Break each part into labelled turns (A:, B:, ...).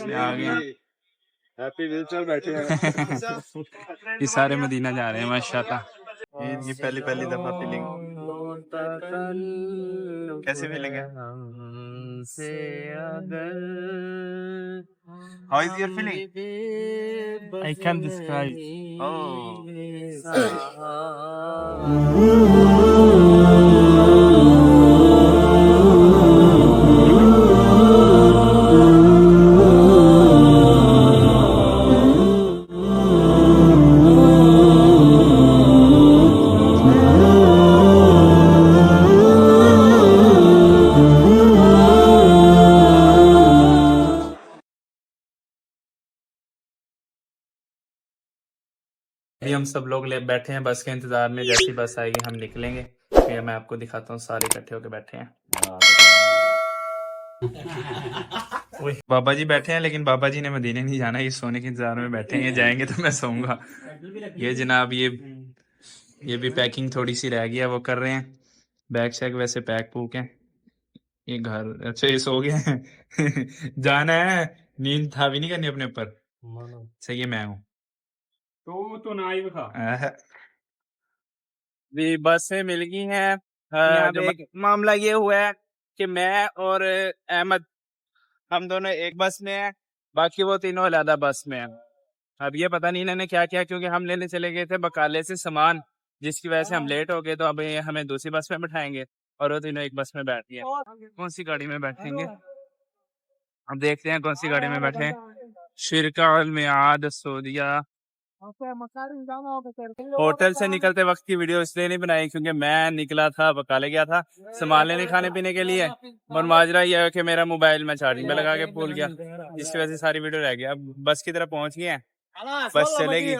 A: में आ गए।
B: Happy visitor बैठे हैं।
A: ये सारे मदीना जा रहे हैं माशाल्लाह।
B: ये पहली दफा फीलिंग कैसी फीलिंग है? How is your feeling?
A: I can't describe. अभी हम सब लोग ले बैठे हैं बस के इंतजार में। जैसी बस आएगी हम निकलेंगे। फिर मैं आपको दिखाता हूँ, सारे इकट्ठे होकर बैठे हैं। बाबा जी बैठे हैं, लेकिन बाबा जी ने मदीने नहीं जाना, ये सोने के इंतजार में बैठे हैं। ये जाएंगे तो मैं सोऊंगा। ये जनाब ये भी पैकिंग थोड़ी सी रह गई है, वो कर रहे हैं। बैग शैग वैसे पैक पूक है। ये घर अच्छा ये सो गए हैं। जाना है, नींद था भी नहीं करनी अपने ऊपर। सही है, मैं हूँ तो ना ही खा भी बस से मिल गई हैं। मामला ये हुआ है कि मैं और अहमद हम दोनों एक बस में हैं, बाकी वो तीनों अलग बस में हैं। अब ये पता नहीं इन्होंने क्या किया, क्योंकि हम लेने चले गए थे बकाले से सामान, जिसकी वजह से हम लेट हो गए। तो अब ये हमें दूसरी बस में बैठाएंगे और वो तीनों एक बस में बैठ गए। कौन सी गाड़ी में बैठेंगे अब देखते हैं, कौन सी गाड़ी में बैठे। शिरका अल मियाद सऊदिया। होटल से निकलते वक्त की वीडियो इसलिए नहीं बनाई क्योंकि मैं निकला था, बकाले गया था सामान लेने खाने पीने के लिए। और माजरा यह है कि मेरा मोबाइल मैं चार्जिंग पे लगा के भूल गया, जिसकी वजह से सारी वीडियो रह गई। अब बस की तरफ पहुंच गए हैं, बस चलेगी।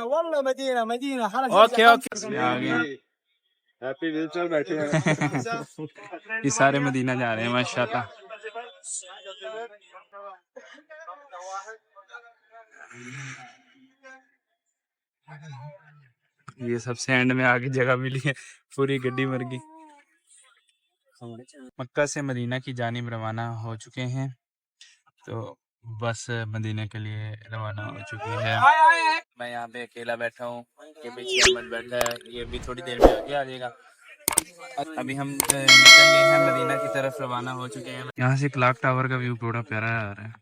A: ओके ओके आ गए।
B: हैप्पी विजिटर बैठे हैं।
A: ये सारे मदीना जा रहे हैं माशाल्लाह। ये सबसे एंड में आगे जगह मिली है, पूरी गड्डी मर गई। मक्का से मदीना की जानिब रवाना हो चुके हैं, तो बस मदीना के लिए रवाना हो चुकी है। मैं यहाँ पे अकेला बैठा हूँ, ये पीछे अहमद बैठा है, ये भी थोड़ी देर में आगे आ जाएगा। अभी हम निकल गए हैं, मदीना की तरफ रवाना हो चुके हैं। यहाँ से क्लॉक टावर का व्यू बड़ा प्यारा आ रहा है।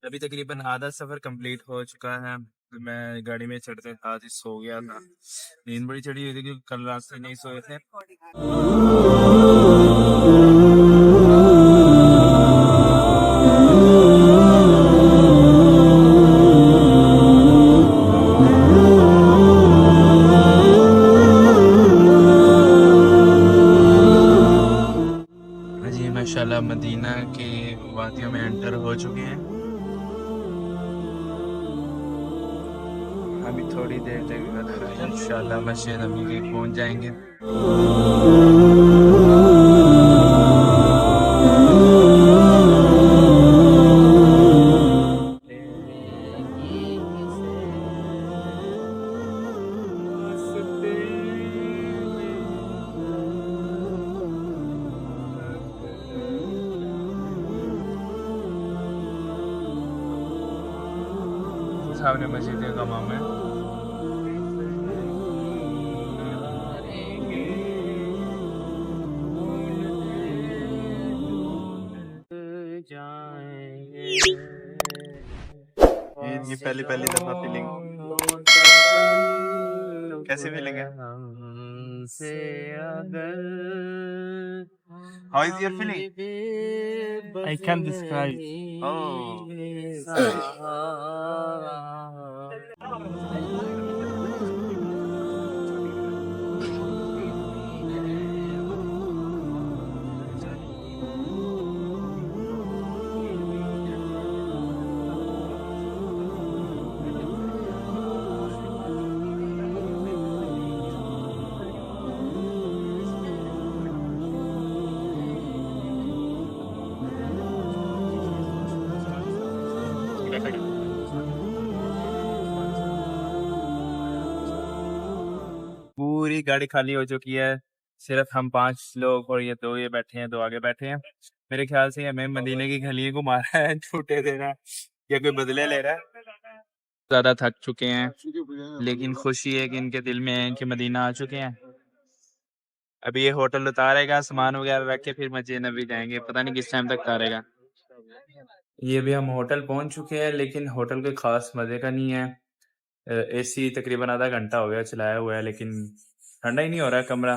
A: अभी तकरीबन आधा सफर कंप्लीट हो चुका है। मैं गाड़ी में चढ़ते साथ ही सो गया था, नींद बड़ी चढ़ी हुई थी क्योंकि कल रात से नहीं सोए थे। जी माशाल्लाह मदीना के वादियों में एंटर हो चुके हैं। अभी थोड़ी देर तक इंशाल्लाह मस्जिद नबी पहुंच जाएंगे। सामने मस्जिद का माम है।
B: ये पहली दफा फीलिंग कैसी फीलिंग है? How is your feeling?
A: I can't describe. पूरी गाड़ी खाली हो चुकी है, सिर्फ हम 5 लोग और ये बैठे हैं, 2 आगे बैठे हैं। मेरे ख्याल से हमें मदीने की गलियों को मारा है, झूठे दे रहा है या कोई बदले ले रहा है। ज़्यादा थक चुके हैं, लेकिन खुशी है कि इनके दिल में है कि मदीना आ चुके हैं। अभी ये होटल उतारेगा, सामान वगैरह रख के फिर मस्जिद नबी जाएंगे, पता नहीं किस टाइम तक उतारेगा। ये भी हम होटल पहुंच चुके हैं, लेकिन होटल कोई ख़ास मज़े का नहीं है। एसी तकरीबन आधा घंटा हो गया चलाया हुआ है, लेकिन ठंडा ही नहीं हो रहा है कमरा।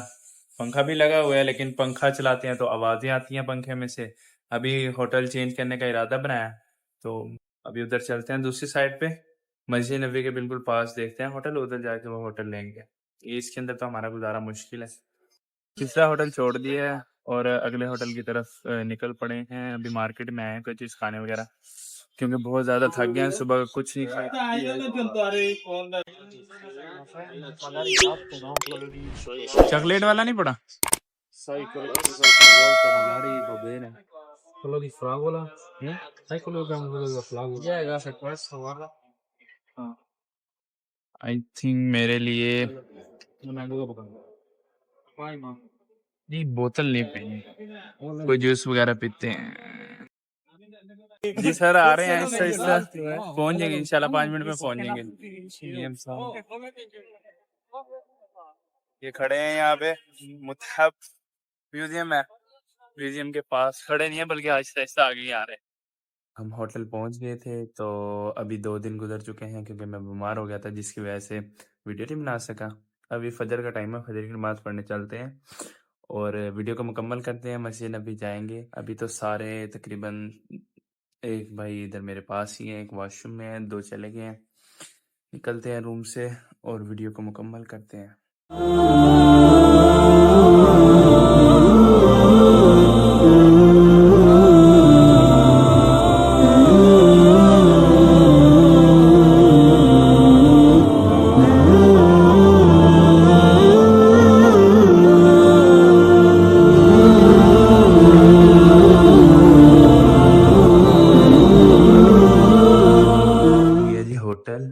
A: पंखा भी लगा हुआ है, लेकिन पंखा चलाते हैं तो आवाज़ें आती हैं पंखे में से। अभी होटल चेंज करने का इरादा बनाया, तो अभी उधर चलते हैं दूसरी साइड पे, मस्जिद नबी के बिल्कुल पास देखते हैं होटल, उधर जाके वो होटल लेंगे। इसके अंदर तो हमारा गुजारा मुश्किल है। तीसरा होटल छोड़ दिया है और अगले होटल की तरफ निकल पड़े हैं। अभी मार्केट में आए हैं कोई चीज़ खाने वगैरह, क्योंकि बहुत ज़्यादा थक गए हैं, सुबह कुछ नहीं खाया। चॉकलेट वाला नहीं पड़ा? आई थिंक मेरे लिए नहीं, बोतल नहीं पीनी, कोई जूस वगैरह पीते हैं। जी सर आ रहे हैं, ऐसा पहुंच जाएंगे इंशाल्लाह, 5 मिनट में पहुंच जाएंगे। ये खड़े हैं यहाँ पे, मुतहफ म्यूजियम है, म्यूजियम के पास खड़े नहीं है बल्कि आहिस्ता आहिस्ता आगे ही आ रहे हैं। हम होटल पहुंच गए थे, तो अभी 2 दिन गुजर चुके हैं क्योंकि मैं बीमार हो गया था, जिसकी वजह से वीडियो नहीं बना सका। अभी फजर का टाइम है, फजर की नमाज़ पढ़ने चलते हैं और वीडियो को मुकम्मल करते हैं, मस्जिद नबी जाएंगे। अभी तो सारे तकरीबन, एक भाई इधर मेरे पास ही है, एक वॉशरूम में है, 2 चले गए हैं। निकलते हैं रूम से और वीडियो को मुकम्मल करते हैं। ये जी होटल,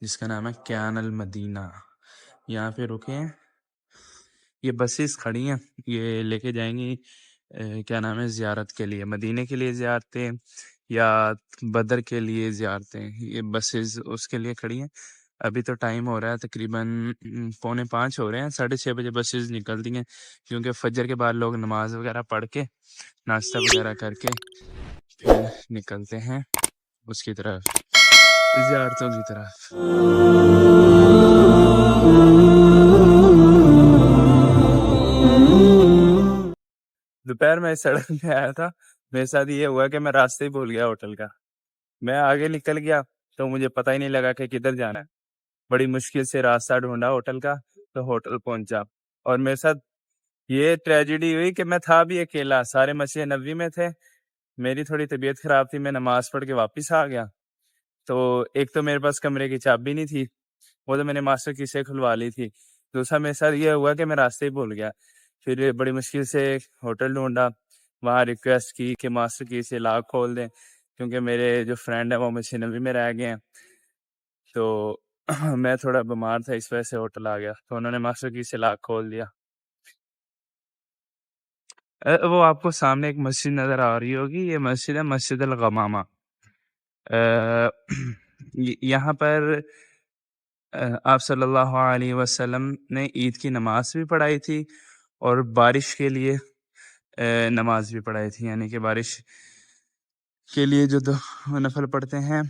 A: जिसका नाम है क्यान अल मदीना, यहाँ पे रुके हैं। ये बसेस खड़ी हैं, ये लेके जाएंगी क्या नाम है, ज़ियारत के लिए, मदीने के लिए ज़ियारतें या बदर के लिए ज़ियारतें, ये बसेस उसके लिए खड़ी हैं। अभी तो टाइम हो रहा है तकरीबन 4:45 हो रहे हैं, 6:30 बजे बसेस निकलती हैं, क्योंकि फजर के बाद लोग नमाज वगैरह पढ़ के नाश्ता वगैरह करके फिर निकलते हैं उसकी तरफ, ज़ियारतों की तरफ। दोपहर में सड़क पे आया था, मेरे साथ ये हुआ कि मैं रास्ते ही भूल गया होटल का। मैं आगे निकल गया तो मुझे पता ही नहीं लगा कि किधर जाना है। बड़ी मुश्किल से रास्ता ढूंढा होटल का, तो होटल पहुंचा। और मेरे साथ ये ट्रेजेडी हुई कि मैं था भी अकेला, सारे मस्जिद नबी में थे। मेरी थोड़ी तबीयत खराब थी, मैं नमाज पढ़ के वापस आ गया। तो एक तो मेरे पास कमरे की चाबी नहीं थी, वो तो मैंने मास्टर की से खुलवा ली थी। दूसरा मेरे साथ ये हुआ कि मैं रास्ते ही भूल गया। फिर बड़ी मुश्किल से होटल ढूंढा, वहाँ रिक्वेस्ट की कि मास्टर की से लॉक खोल दें, क्योंकि मेरे जो फ्रेंड है वो मस्जिद नबी में रह गए हैं। तो मैं थोड़ा बीमार था, इस वजह से होटल आ गया, तो उन्होंने मास्टर की से लॉक खोल दिया। वो आपको सामने एक मस्जिद नज़र आ रही होगी, ये मस्जिद है मस्जिद अल गमामा। यहाँ पर आप सल्लल्लाहु अलैहि वसल्लम ने ईद की नमाज भी पढ़ाई थी और बारिश के लिए नमाज भी पढ़ाई थी, यानी कि बारिश के लिए जो दो नफल पढ़ते हैं।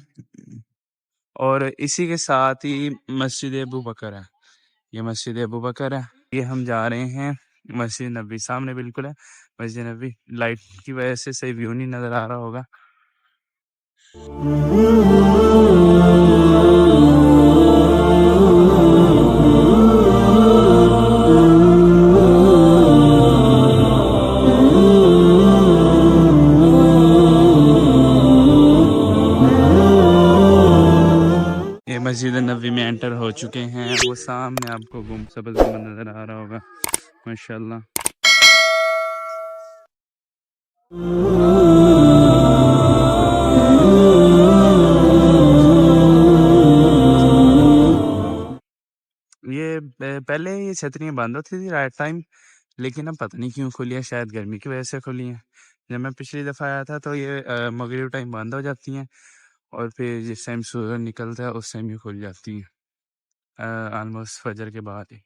A: और इसी के साथ ही मस्जिद अबू बकर है, ये मस्जिद अबू बकर है। ये हम जा रहे हैं मस्जिद नबी, सामने बिल्कुल है मस्जिद नबी। लाइट की वजह से सही व्यू नहीं नज़र आ रहा होगा। ये मस्जिद नबी में एंटर हो चुके हैं, वो सामने आपको सब्ज़ नज़र आ रहा होगा, माशाल्लाह। छतरियाँ बंद होती थी रात टाइम, लेकिन अब पता नहीं क्यों खुली है, शायद गर्मी की वजह से खुली हैं। जब मैं पिछली दफ़ा आया था तो ये मगरिब टाइम बंद हो जाती हैं और फिर जिस टाइम सूरज निकलता है उस टाइम ये खुल जाती हैं, ऑलमोस्ट फजर के बाद ही।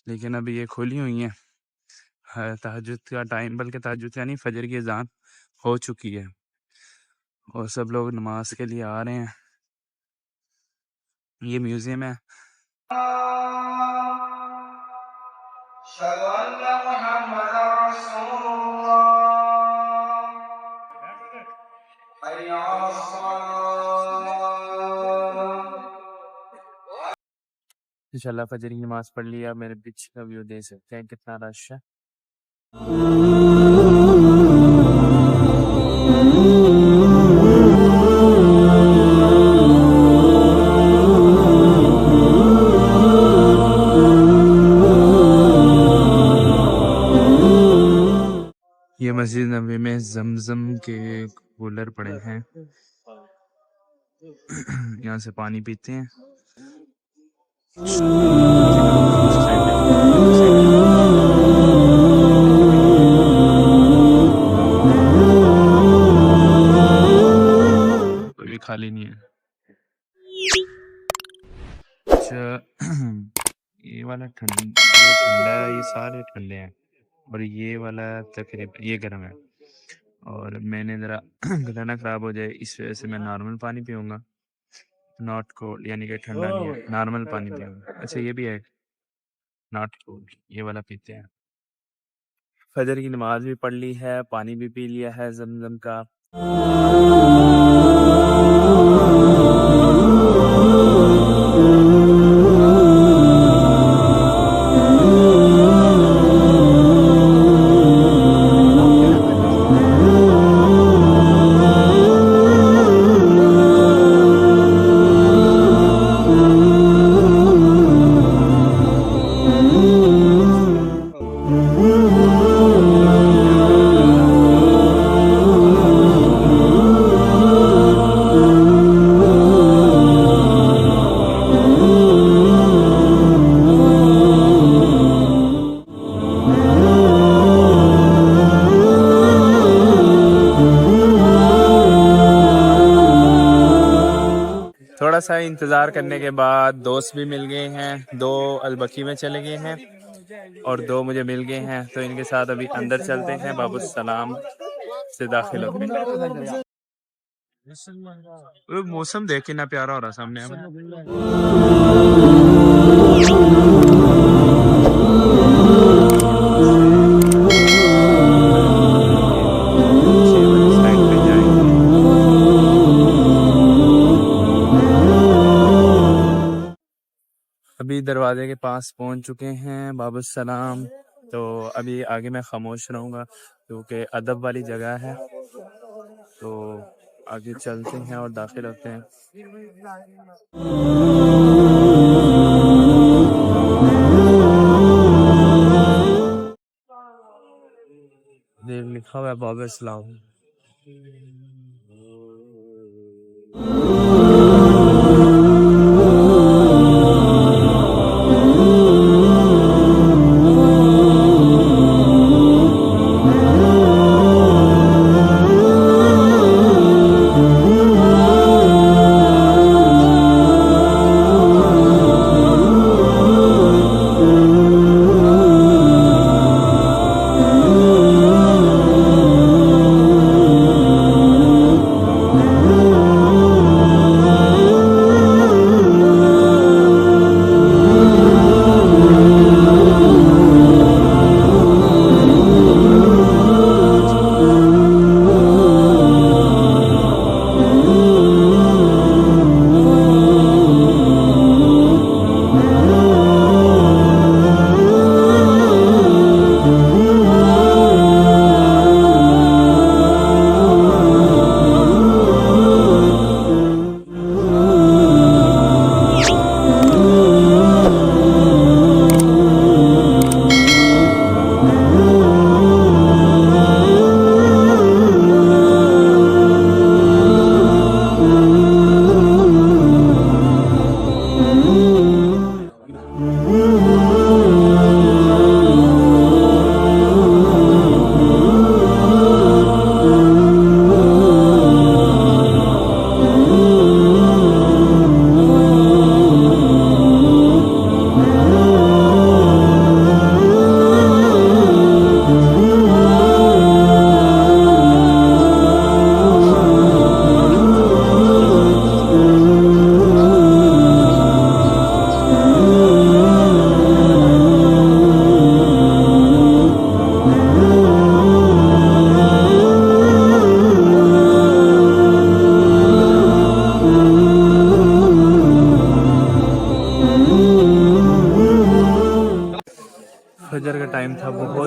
A: लेकिन अभी ये खुली हुई हैं तहज्जुद का टाइम, बल्कि तहज्जुद यानी फजर की अजान हो चुकी है और सब लोग नमाज के लिए आ रहे हैं। ये म्यूज़ियम है। इंशाल्लाह फजर की नमाज पढ़ लिया। मेरे पीछे का व्यू देख सकते हैं कितना रश है। ये मस्जिद नबी में जमजम के कूलर पड़े हैं। यहाँ से पानी पीते हैं। कोई भी खाली नहीं है। अच्छा ये वाला ठंडा है, ये सारे ठंडे हैं और ये वाला तकरीबन ये गर्म है। और मैंने ज़रा गला ना ख़राब हो जाए इस वजह से मैं नॉर्मल पानी पीऊँगा, नॉट कोल्ड, यानी कि ठंडा नहीं है, नॉर्मल पानी पीऊँगा। अच्छा ये भी है नॉट कोल्ड, ये वाला पीते हैं। फजर की नमाज भी पढ़ ली है, पानी भी पी लिया है जमजम का। थोड़ा सा इंतज़ार करने के बाद दोस्त भी मिल गए हैं। 2 अलबकी में चले गए हैं और 2 मुझे मिल गए हैं, तो इनके साथ अभी अंदर चलते हैं, बाबू सलाम से दाखिल होते हैं। मौसम देख के ना प्यारा हो रहा सामने अभी दरवाजे के पास पहुंच चुके हैं बाबू सलाम। तो अभी आगे मैं खामोश रहूँगा क्योंकि अदब वाली जगह है। तो आगे चलते हैं और दाखिल होते हैं। लिखा हुआ है बाबू सलाम।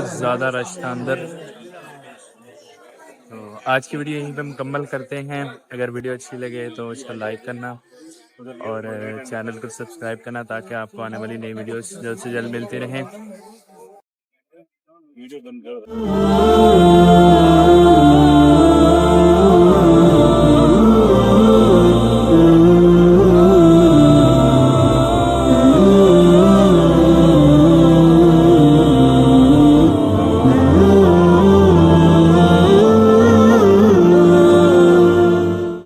A: बहुत ज़्यादा रश था अंदर। तो आज की वीडियो यहीं पे मुकम्मल करते हैं। अगर वीडियो अच्छी लगे तो इसको लाइक करना और चैनल को सब्सक्राइब करना ताकि आपको आने वाली नई वीडियोस जल्द से जल्द मिलती रहें।